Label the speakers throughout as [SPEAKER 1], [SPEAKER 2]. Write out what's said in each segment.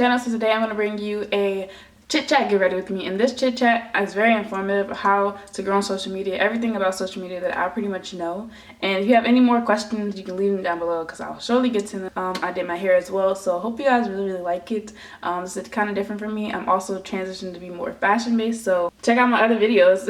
[SPEAKER 1] channel. So today I'm going to bring you a chit chat. Get ready with me. And this chit chat is very informative, how to grow on social media, everything about social media that I pretty much know. And if you have any more questions, you can leave them down below because I'll surely get to them. I did my hair as well, so I hope you guys really like it. This is kind of different for me. I'm also transitioning to be more fashion based, so check out my other videos.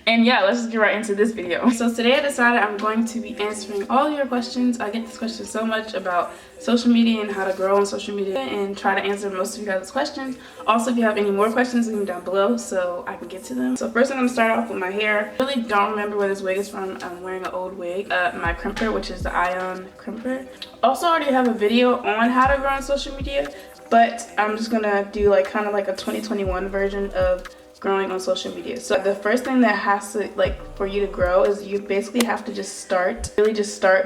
[SPEAKER 1] And yeah, let's just get right into this video. So today I decided I'm going to be answering all your questions. I get this question so much about social media and how to grow on social media, and try to answer most of you guys' questions. Also, if you have any more questions, leave them down below so I can get to them. So first I'm going to start off with my hair. I really don't remember where this wig is from. I'm wearing an old wig. My crimper, which is the Ion crimper. Also, I already have a video on how to grow on social media, but I'm just going to do like kind of like a 2021 version of growing on social media. So the first thing that has to, like, for you to grow is you basically have to just start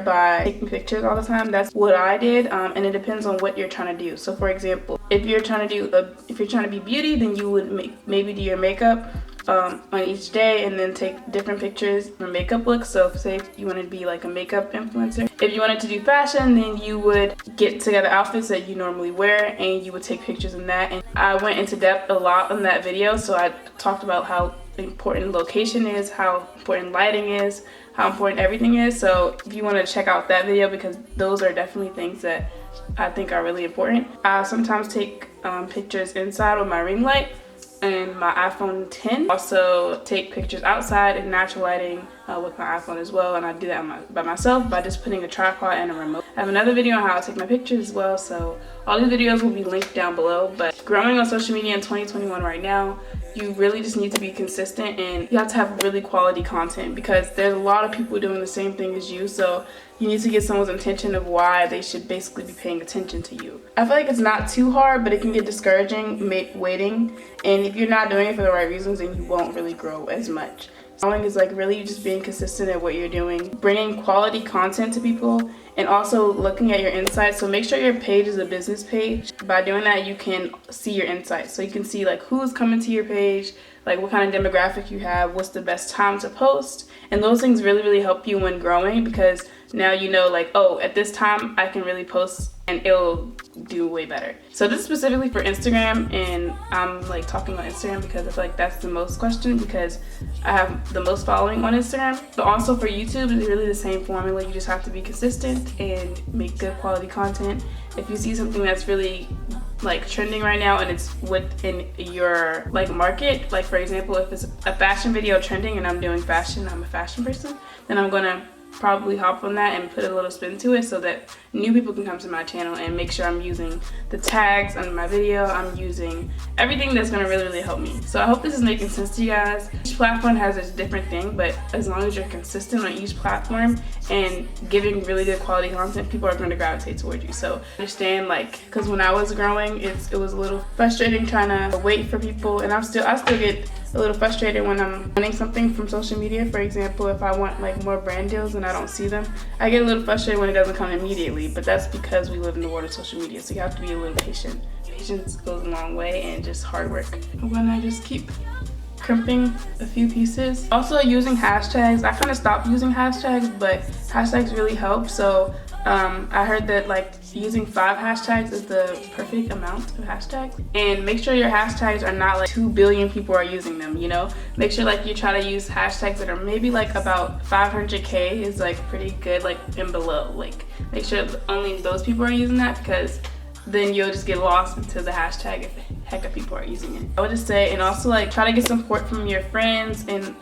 [SPEAKER 1] by taking pictures all the time. That's what I did, and it depends on what you're trying to do. So for example, if you're trying to be beauty, then you would maybe do your makeup on each day and then take different pictures for makeup looks. So say if you wanted to be like a makeup influencer, if you wanted to do fashion, then you would get together outfits that you normally wear and you would take pictures in that. And I went into depth a lot on that video, so I talked about how important location is, how important lighting is, how important everything is. So if you want to check out that video, because those are definitely things that I think are really important. I sometimes take pictures inside with my ring light and my iPhone 10. Also take pictures outside in natural lighting with my iPhone as well, and I do that by myself by just putting a tripod and a remote. I have another video on how to take my pictures as well, so all these videos will be linked down below. But growing on social media in 2021 right now, you really just need to be consistent, and you have to have really quality content because there's a lot of people doing the same thing as you, so you need to get someone's attention of why they should basically be paying attention to you. I feel like it's not too hard, but it can get discouraging waiting, and if you're not doing it for the right reasons, then you won't really grow as much. Growing is like really just being consistent at what you're doing, bringing quality content to people, and also looking at your insights. So make sure your page is a business page. By doing that, you can see your insights. So you can see like who's coming to your page, like what kind of demographic you have, what's the best time to post. And those things really help you when growing, because now you know like, oh, at this time I can really post and it'll do way better. So this is specifically for Instagram, and I'm like talking about Instagram because I feel like that's the most questioned because I have the most following on Instagram. But also for YouTube, it's really the same formula. You just have to be consistent and make good quality content. If you see something that's really like trending right now and it's within your like market, like for example, if it's a fashion video trending and I'm doing fashion, I'm a fashion person, then I'm gonna probably hop on that and put a little spin to it so that new people can come to my channel, and make sure I'm using the tags under my video. I'm using everything that's going to really help me. So I hope this is making sense to you guys. Each platform has a different thing, but as long as you're consistent on each platform and giving really good quality content, people are going to gravitate towards you. So understand, like, because when I was growing, it was a little frustrating trying to wait for people, and I still get a little frustrated when I'm wanting something from social media. For example, if I want like more brand deals and I don't see them, I get a little frustrated when it doesn't come immediately, but that's because we live in the world of social media, so you have to be a little patient. Patience goes a long way, and just hard work. I'm gonna just keep crimping a few pieces. Also using hashtags. I kind of stopped using hashtags, but hashtags really help. So I heard that like using 5 hashtags is the perfect amount of hashtags, and make sure your hashtags are not like 2 billion people are using them, you know. Make sure like you try to use hashtags that are maybe like about 500k is like pretty good, like and below. Like make sure only those people are using that, because then you'll just get lost into the hashtag if a heck of people are using it. I would just say, and also like try to get support from your friends and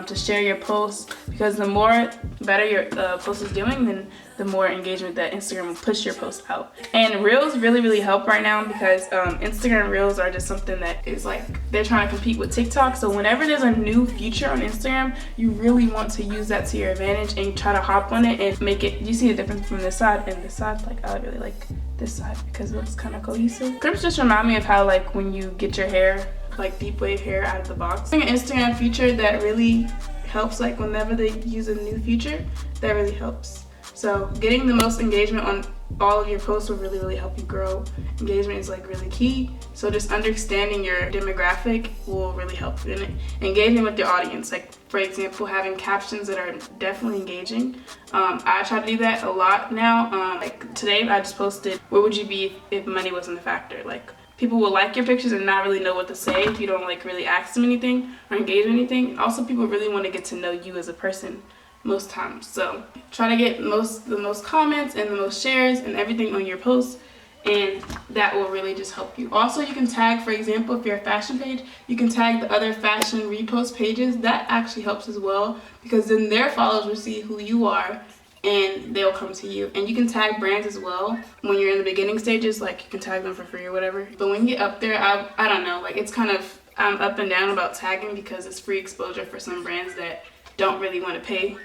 [SPEAKER 1] to share your posts, because the more better your post is doing, then the more engagement that Instagram will push your post out. And Reels really help right now, because Instagram Reels are just something that is like, they're trying to compete with TikTok. So whenever there's a new feature on Instagram, you really want to use that to your advantage and try to hop on it and make it. You see the difference from this side and this side? Like I really like this side because it looks kind of cohesive. Clips just remind me of how like when you get your hair, like deep wave hair out of the box. An Instagram feature that really helps, like whenever they use a new feature, that really helps. So getting the most engagement on all of your posts will really help you grow. Engagement is like really key. So just understanding your demographic will really help in it. Engaging with your audience, like for example, having captions that are definitely engaging. I try to do that a lot now. Like today I just posted, where would you be if money wasn't a factor? Like people will like your pictures and not really know what to say if you don't like really ask them anything or engage with anything. Also, people really want to get to know you as a person most times. So try to get the most comments and the most shares and everything on your posts, and that will really just help you. Also, you can tag, for example, if you're a fashion page, you can tag the other fashion repost pages. That actually helps as well, because then their followers will see who you are and they'll come to you. And you can tag brands as well when you're in the beginning stages, like you can tag them for free or whatever. But when you get up there, I don't know, like it's kind of, I'm up and down about tagging because it's free exposure for some brands that don't really want to pay.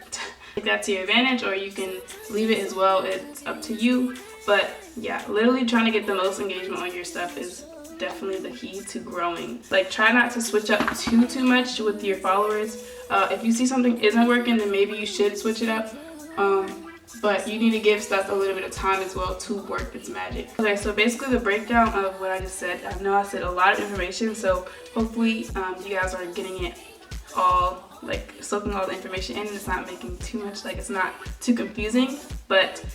[SPEAKER 1] Take that to your advantage, or you can leave it as well. It's up to you. But yeah, literally trying to get the most engagement on your stuff is definitely the key to growing. Like try not to switch up too much with your followers. If you see something isn't working, then maybe you should switch it up. But you need to give stuff a little bit of time as well to work its magic. Okay, so basically the breakdown of what I just said. I know I said a lot of information, so hopefully you guys are getting it all, like soaking all the information in, and it's not making too much, like it's not too confusing. But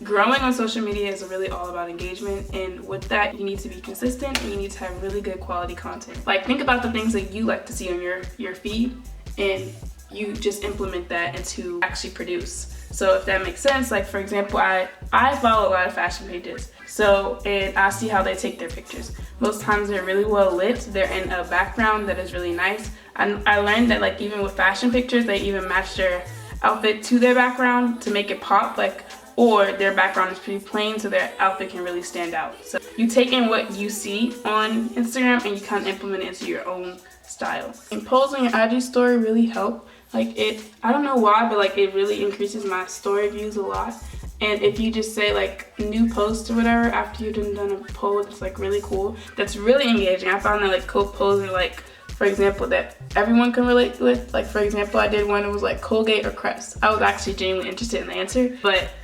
[SPEAKER 1] growing on social media is really all about engagement, and with that you need to be consistent and you need to have really good quality content. Like think about the things that you like to see on your feed, and you just implement that into actually produce. So if that makes sense, like for example, I follow a lot of fashion pages, so and I see how they take their pictures. Most times they're really well lit, they're in a background that is really nice. I learned that like even with fashion pictures, they even match their outfit to their background to make it pop, like, or their background is pretty plain so their outfit can really stand out. So you take in what you see on Instagram and you kind of implement it into your own style. And polls on your IG story really help. Like I don't know why, but like it really increases my story views a lot. And if you just say like new post or whatever after you've done a poll, it's like really cool. That's really engaging. I found that like cool polls are like, for example, that everyone can relate with. Like for example, I did one that was like Colgate or Crest. I was actually genuinely interested in the answer,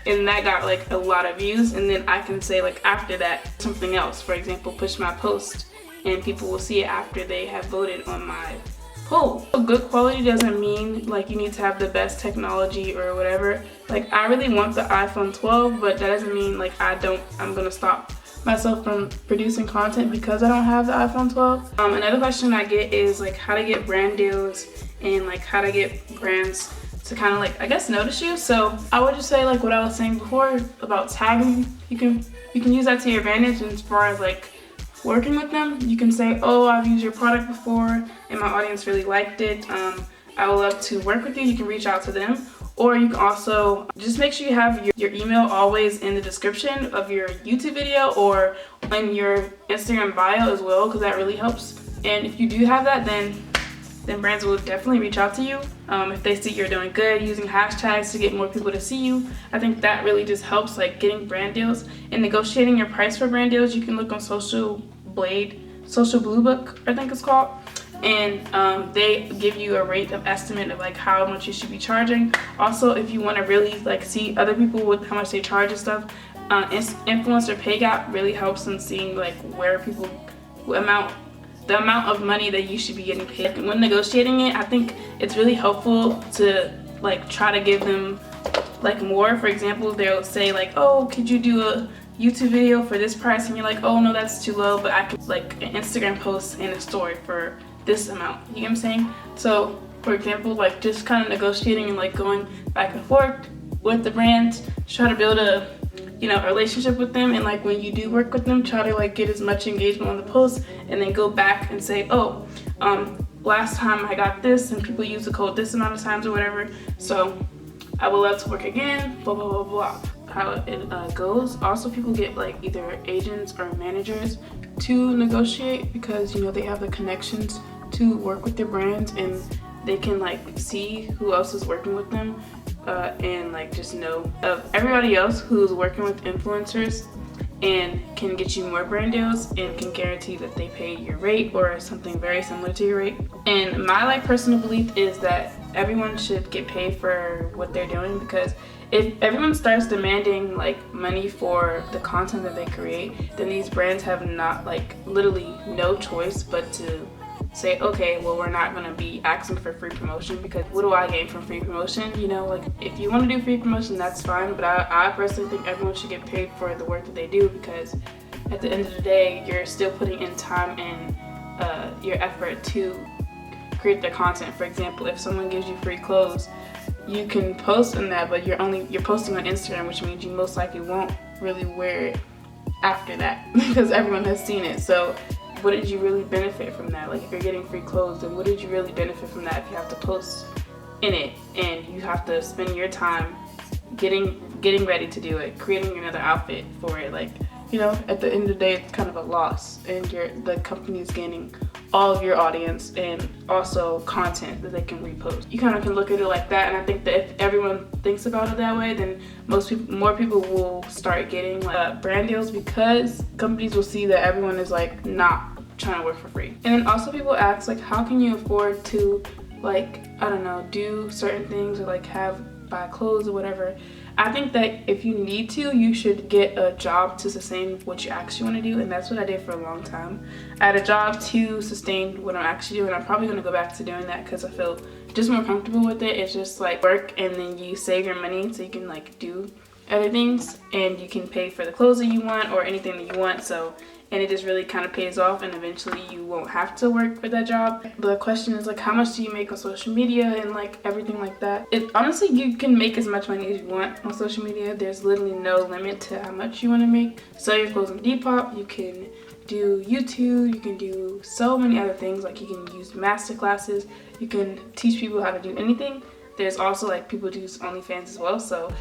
[SPEAKER 1] and that got like a lot of views. And then I can say like after that something else. For example, push my post, and people will see it after they have voted on my poll. Good quality doesn't mean like you need to have the best technology or whatever. Like I really want the iPhone 12, but that doesn't mean like I'm gonna stop myself from producing content because I don't have the iPhone 12. Another question I get is like how to get brand deals and like how to get brands to kind of like, I guess, notice you. So I would just say like what I was saying before about tagging. You can use that to your advantage, and as far as like working with them, you can say, oh, I've used your product before and my audience really liked it. I would love to work with you. You can reach out to them. Or you can also just make sure you have your email always in the description of your YouTube video or in your Instagram bio as well, because that really helps. And if you do have that, then brands will definitely reach out to you. If they see you're doing good, using hashtags to get more people to see you. I think that really just helps, like getting brand deals and negotiating your price for brand deals. You can look on Social Blue Book, I think it's called. And they give you a rate of estimate of like how much you should be charging. Also, if you want to really like see other people with how much they charge and stuff, influencer pay gap really helps in seeing like where people the amount of money that you should be getting paid. And when negotiating it, I think it's really helpful to like try to give them like more. For example, they'll say like, oh, could you do a YouTube video for this price? And you're like, oh no, that's too low, but I could like an Instagram post and a story for this amount. You know what I'm saying? So for example, like just kind of negotiating and like going back and forth with the brands, try to build a relationship with them. And like when you do work with them, try to like get as much engagement on the post, and then go back and say, oh, last time I got this and people use the code this amount of times or whatever, so I would love to work again, blah blah blah blah. How it goes. Also, people get like either agents or managers to negotiate because they have the connections to work with their brands, and they can like see who else is working with them, and like just know of everybody else who's working with influencers and can get you more brand deals and can guarantee that they pay your rate or something very similar to your rate. And my like personal belief is that everyone should get paid for what they're doing, because if everyone starts demanding like money for the content that they create, then these brands have not like literally no choice but to say, okay, well, we're not going to be asking for free promotion, because what do I gain from free promotion? You know, like if you want to do free promotion, that's fine, but I personally think everyone should get paid for the work that they do, because at the end of the day, you're still putting in time and your effort to create the content. For example, if someone gives you free clothes, you can post on that, but you're posting on Instagram, which means you most likely won't really wear it after that because everyone has seen it. So what did you really benefit from that? Like if you're getting free clothes, then what did you really benefit from that if you have to post in it and you have to spend your time getting ready to do it, creating another outfit for it? Like, you know, at the end of the day, it's kind of a loss, and the company is gaining all of your audience and also content that they can repost. You kind of can look at it like that, and I think that if everyone thinks about it that way, then more people will start getting like brand deals, because companies will see that everyone is like not trying to work for free. And then also people ask like, how can you afford to like, I don't know, do certain things or like buy clothes or whatever? I think that if you need to, you should get a job to sustain what you actually want to do, and that's what I did for a long time. I had a job to sustain what I'm actually doing. I'm probably going to go back to doing that because I feel just more comfortable with it. It's just like work, and then you save your money so you can like do other things, and you can pay for the clothes that you want or anything that you want. And it just really kind of pays off, and eventually you won't have to work for that job. The question is like, how much do you make on social media and like everything like that? Honestly, you can make as much money as you want on social media. There's literally no limit to how much you want to make. Sell your clothes on Depop, you can do YouTube, you can do so many other things. Like you can use master classes, you can teach people how to do anything. There's also like people do OnlyFans as well. So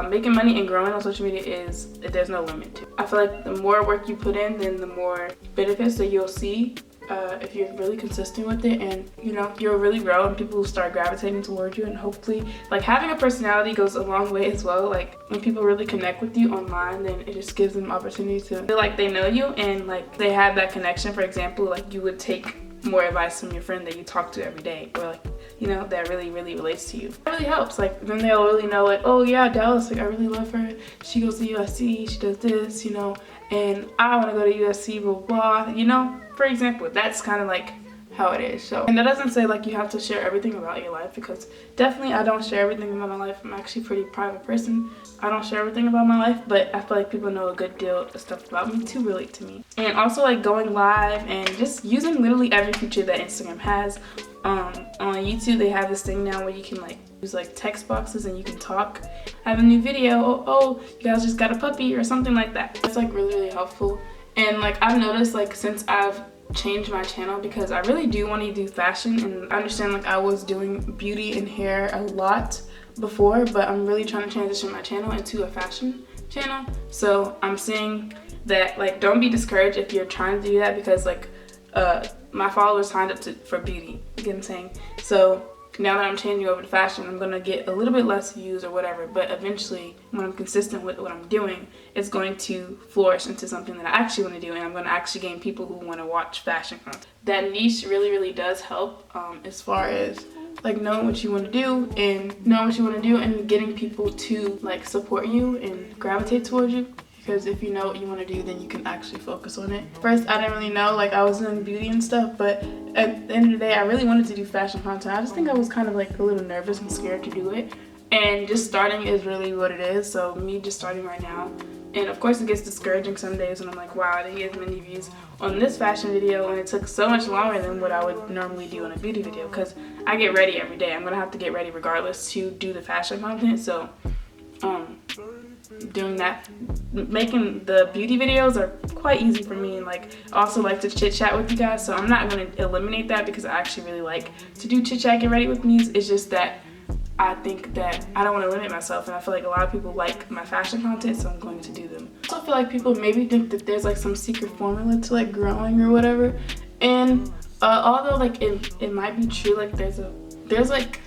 [SPEAKER 1] making money and growing on social media there's no limit to. I feel like the more work you put in, then the more benefits that you'll see if you're really consistent with it, and you know, you'll really grow and people will start gravitating towards you. And hopefully like having a personality goes a long way as well. Like when people really connect with you online, then it just gives them opportunity to feel like they know you and like they have that connection. For example, like you would take more advice from your friend that you talk to every day, or like, you know, that really relates to you. It really helps. Like then they'll really know like, oh yeah, Dallas, like I really love her, she goes to USC, she does this, you know, and I want to go to USC, blah blah, you know. For example, that's kind of like how it is. So, and that doesn't say like you have to share everything about your life, because definitely I don't share everything about my life. I'm actually a pretty private person. I don't share everything about my life, but I feel like people know a good deal of stuff about me to relate to me. And also like going live and just using literally every feature that Instagram has. On YouTube they have this thing now where you can like use like text boxes and you can talk. I have a new video, oh you guys just got a puppy or something like that. It's like really helpful. And like I've noticed like since I've changed my channel, because I really do want to do fashion, and I understand like I was doing beauty and hair a lot before, but I'm really trying to transition my channel into a fashion channel. So I'm saying that like don't be discouraged if you're trying to do that, because like my followers signed up for beauty, you get what I'm saying? So now that I'm changing over to fashion, I'm gonna get a little bit less views or whatever, but eventually when I'm consistent with what I'm doing, it's going to flourish into something that I actually want to do, and I'm going to actually gain people who want to watch fashion content. That niche really does help as far as like knowing what you want to do and getting people to like support you and gravitate towards you. Because if you know what you want to do, then you can actually focus on it. First, I didn't really know, like I was doing beauty and stuff, but at the end of the day, I really wanted to do fashion content. I just think I was kind of like a little nervous and scared to do it. And just starting is really what it is. So me just starting right now. And of course it gets discouraging some days when I'm like, wow, I didn't get as many views on this fashion video, and it took so much longer than what I would normally do on a beauty video, because I get ready every day. I'm going to have to get ready regardless to do the fashion content. So doing that, making the beauty videos are quite easy for me, and like I also like to chit chat with you guys, so I'm not going to eliminate that, because I actually really like to do chit chat, get ready with me. It's just that I think that I don't want to limit myself, and I feel like a lot of people like my fashion content, so I'm going to do them. I also feel like people maybe think that there's like some secret formula to like growing or whatever, and although like it might be true, like there's like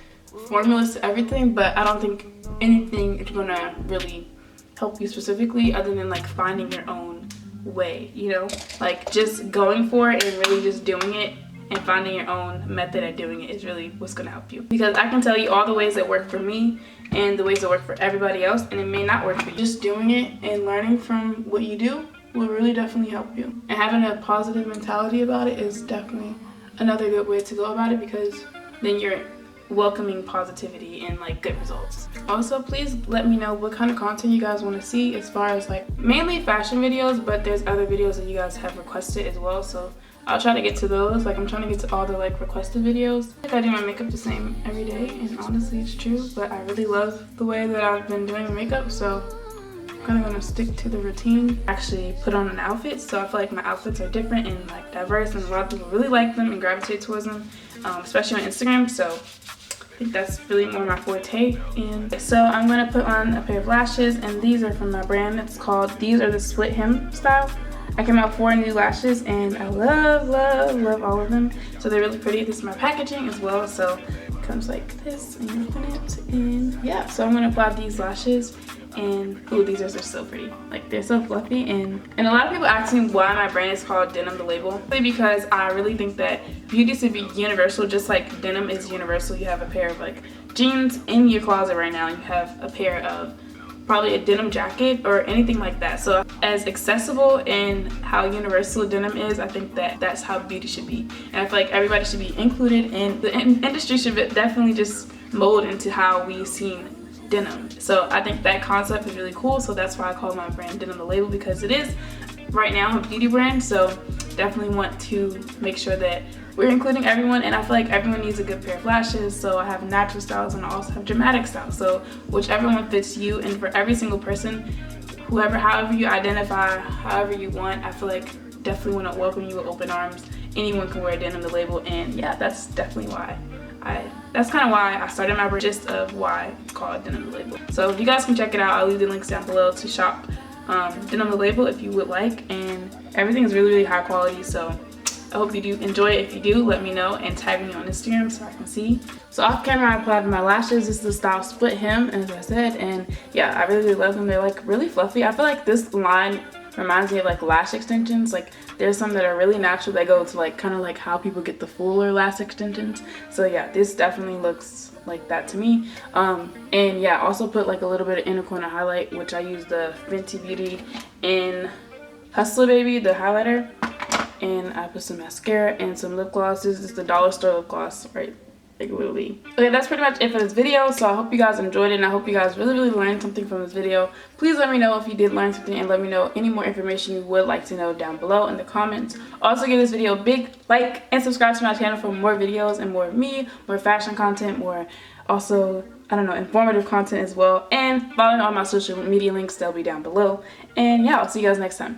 [SPEAKER 1] formulas to everything, but I don't think anything is gonna really help you specifically other than like finding your own way, you know, like just going for it and really just doing it and finding your own method at doing it is really what's going to help you. Because I can tell you all the ways that work for me and the ways that work for everybody else, and it may not work for you. Just doing it and learning from what you do will really definitely help you. And having a positive mentality about it is definitely another good way to go about it, because then you're welcoming positivity and like good results. Also, please let me know what kind of content you guys want to see, as far as like mainly fashion videos, but there's other videos that you guys have requested as well, so I'll try to get to those. Like, I'm trying to get to all the like requested videos. Like, I do my makeup the same every day, and honestly it's true, but I really love the way that I've been doing makeup, so I'm kind of gonna stick to the routine. Actually put on an outfit, so I feel like my outfits are different and like diverse, and a lot of people really like them and gravitate towards them, especially on Instagram. So I think that's really more my forte. And so I'm gonna put on a pair of lashes, and these are from my brand. It's called, these are the split hem style. I came out with 4 new lashes, and I love all of them. So they're really pretty. This is my packaging as well. So it comes like this, and you open it, and yeah. So I'm gonna apply these lashes, and ooh, these are just so pretty. Like, they're so fluffy, and a lot of people ask me why my brand is called Denim the Label. Because I really think that beauty should be universal, just like denim is universal. You have a pair of like jeans in your closet right now, you have a pair of probably a denim jacket or anything like that. So as accessible in how universal denim is, I think that that's how beauty should be. And I feel like everybody should be included, and the industry should definitely just mold into how we've seen denim. So I think that concept is really cool. So that's why I call my brand Denim the Label, because it is right now a beauty brand. So definitely want to make sure that we're including everyone, and I feel like everyone needs a good pair of lashes. So I have natural styles, and I also have dramatic styles, so whichever one fits you. And for every single person, however you identify, however you want, I feel like definitely want to welcome you with open arms. Anyone can wear Denim the Label, and yeah, that's definitely why that's kind of why I started my brand, gist of why it's called Denim the Label. So you guys can check it out. I'll leave the links down below to shop Denim the Label if you would like, and everything is really high quality. So I hope you do enjoy it. If you do, let me know and tag me on Instagram so I can see. So off camera, I applied my lashes. This is the style split hem, as I said, and yeah, I really love them. They're like really fluffy. I feel like this line reminds me of like lash extensions. Like, there's some that are really natural that go to like kind of like how people get the fuller lash extensions. So yeah, this definitely looks like that to me. And yeah, also put like a little bit of inner corner highlight, which I use the Fenty Beauty in Hustler Baby, the highlighter. And I put some mascara and some lip gloss. This is the dollar store lip gloss, right? Like, literally. Okay, that's pretty much it for this video. So I hope you guys enjoyed it, and I hope you guys really learned something from this video. Please let me know if you did learn something, and let me know any more information you would like to know down below in the comments. Also, give this video a big like and subscribe to my channel for more videos and more of me, more fashion content, more also, I don't know, informative content as well. And following all my social media links, they'll be down below. And yeah, I'll see you guys next time.